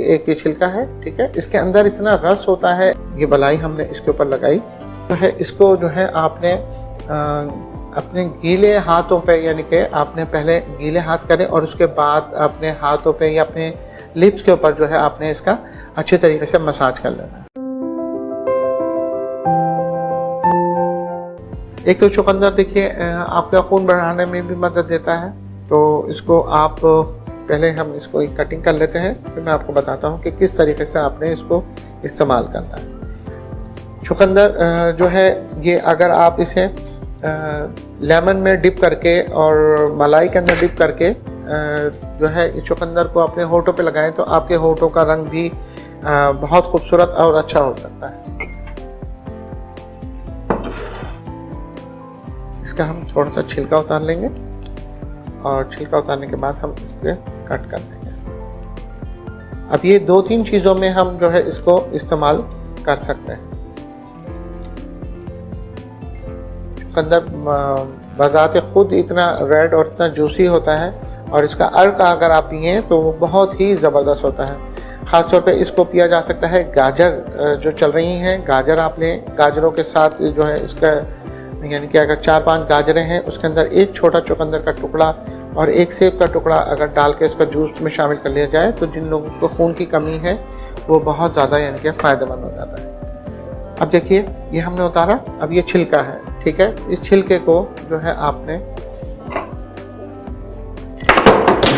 एक ये छिलका है, ठीक है। इसके अंदर इतना रस होता है। ये बलाई हमने इसके ऊपर लगाई जो है, इसको जो है आपने अपने गीले हाथों पे, यानी कि आपने पहले गीले हाथ करें और उसके बाद अपने हाथों पे या अपने लिप्स के ऊपर जो है आपने इसका अच्छे तरीके से मसाज कर लेना है। एक तो चुकंदर देखिए आपका खून बढ़ाने में भी मदद देता है, तो इसको आप पहले हम इसको एक कटिंग कर लेते हैं, फिर मैं आपको बताता हूँ कि किस तरीके से आपने इसको इस्तेमाल करना है। चुकंदर जो है ये अगर आप इसे लेमन में डिप करके और मलाई के अंदर डिप करके जो है इस चुकंदर को अपने होठों पे लगाएं तो आपके होठों का रंग भी बहुत खूबसूरत और अच्छा हो सकता है। इसका हम थोड़ा सा छिलका उतार लेंगे और छिलका उतारने के बाद हम इसके कट कर देंगे। अब ये 2-3 चीज़ों में हम जो है इसको इस्तेमाल कर सकते हैं। चुकंदर बज़ाते खुद इतना रेड और इतना जूसी होता है और इसका अर्क अगर आप पिए तो वो बहुत ही ज़बरदस्त होता है। ख़ास तौर पे इसको पिया जा सकता है। गाजर जो चल रही हैं, गाजर आप लें, गाजरों के साथ जो है इसका यानी कि अगर 4-5 गाजरें हैं उसके अंदर एक छोटा चुकंदर का टुकड़ा और एक सेब का टुकड़ा अगर डाल के इसका जूस में शामिल कर लिया जाए तो जिन लोगों को खून की कमी है वो बहुत ज़्यादा यानी कि फ़ायदेमंद हो जाता है। अब देखिए ये हमने उतारा, अब ये छिलका है, ठीक है। इस छिलके को जो है आपने,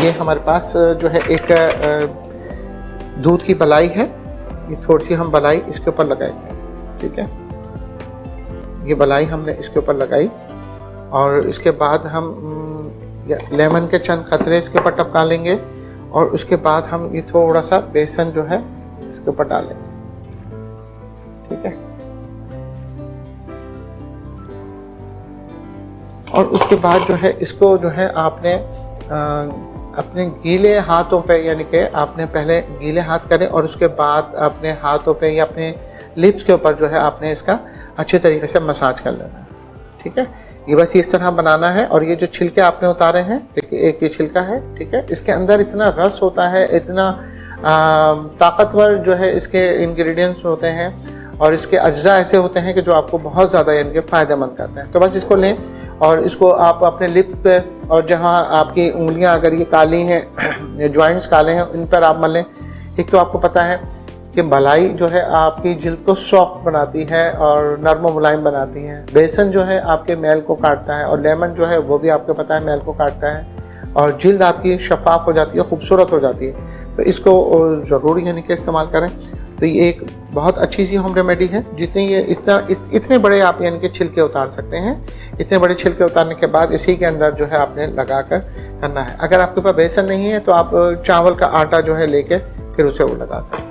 ये हमारे पास जो है एक दूध की बलाई है, ये थोड़ी सी हम बलाई इसके ऊपर लगाएंगे, ठीक है। ये बलाई हमने इसके ऊपर लगाई और इसके बाद हम लेमन के चंद खतरे इसके ऊपर टपका लेंगे और उसके बाद हम ये थोड़ा सा बेसन जो है इसके ऊपर डालेंगे, ठीक है। और उसके बाद जो है इसको जो है आपने अपने गीले हाथों पे, यानी कि आपने पहले गीले हाथ करें और उसके बाद अपने हाथों पे या अपने लिप्स के ऊपर जो है आपने इसका अच्छे तरीके से मसाज कर लेना है, ठीक है। ये बस इस तरह बनाना है। और ये जो छिलके आपने उतारे हैं, देखिए एक ये छिलका है, ठीक है। इसके अंदर इतना रस होता है, इतना ताकतवर जो है इसके इंग्रेडिएंट्स होते हैं और इसके अज्जा ऐसे होते हैं कि जो आपको बहुत ज़्यादा यानी कि फ़ायदेमंद करते हैं। तो बस इसको लें और इसको आप अपने लिप पे और जहाँ आपकी उंगलियां अगर ये काली हैं, जॉइंट्स काले हैं, इन पर आप मलें। एक तो आपको पता है कि मलाई जो है आपकी जिल्द को सॉफ्ट बनाती है और नरम व मुलायम बनाती है। बेसन जो है आपके मैल को काटता है और लेमन जो है वो भी आपको पता है मैल को काटता है और जिल्द आपकी शफाफ हो जाती है, खूबसूरत हो जाती है। तो इसको ज़रूर यानी कि इस्तेमाल करें। तो ये एक बहुत अच्छी सी होम रेमेडी है। जितने ये इतने बड़े आप यानी कि छिलके उतार सकते हैं, इतने बड़े छिलके उतारने के बाद इसी के अंदर जो है आपने लगा कर करना है। अगर आपके पास बेसन नहीं है तो आप चावल का आटा जो है लेके फिर उसे वो लगा सकते हैं।